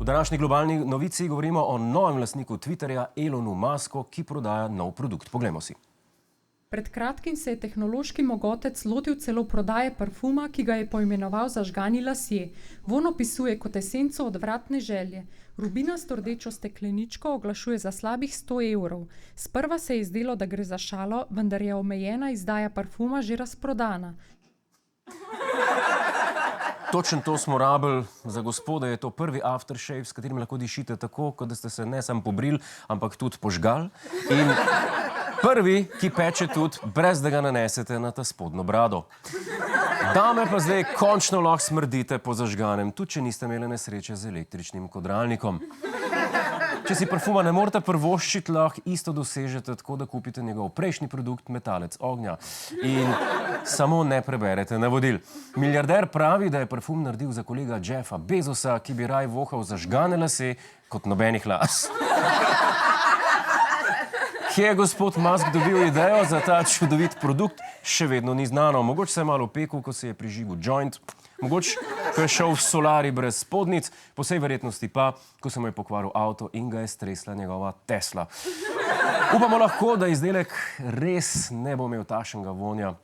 današnji globalni novici govorimo o novem lastniku Twitterja, Elonu Musku, ki prodaja nov produkt. Poglejmo si. Pred kratkim se je tehnološki mogotec lotil celo prodaje parfuma, ki ga je poimenoval Zažgani lasje. Vonj opisuje kot esenco odvratne želje. Rubinasto rdečo stekleničko oglašuje za slabih 100 evrov. Sprva se je zdelo, da gre za šalo, vendar je omejena izdaja parfuma že razprodana. Točno to smo rabili. Za gospode je to prvi aftershave, s katerim lahko dišite tako, kot da ste se ne samo pobrili, ampak tudi požgali. In prvi, ki peče tudi, brez da ga nanesete na ta spodnjo brado. Dame pa zdaj končno lahko smrdite po zažganem, tudi če niste imeli nesreče z električnim kodralnikom. Če si parfuma ne morete privoščiti, lahko isto dosežete tako, da kupite njegov prejšnji produkt, metalec ognja. In samo ne preberete navodil. Milijarder pravi, da je parfum naredil za kolega Jeffa Bezosa, ki bi raj vohal zažgane lase kot nobenih las. Kje je gospod Musk dobil idejo za ta čudovit produkt, še vedno ni znano. Mogoče se je malo pekel, ko se je prižigal joint. Mogoče, ko je šel v solari brez spodnic, po vsej verjetnosti pa, ko se mu je pokvaril avto in ga je stresla njegova Tesla. Upamo lahko, da izdelek res ne bo imel takšnega vonja,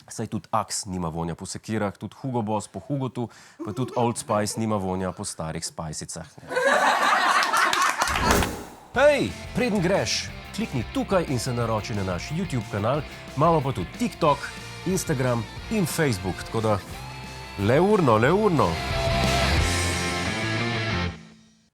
saj tudi Axe nima vonja po sekirah, tudi Hugo Boss po Hugotu, pa tudi Old Spice nima vonja po starih spajsicah. Hej, preden greš, klikni tukaj in se naroči na naš YouTube kanal, imamo pa tudi TikTok, Instagram in Facebook, tako da le urno.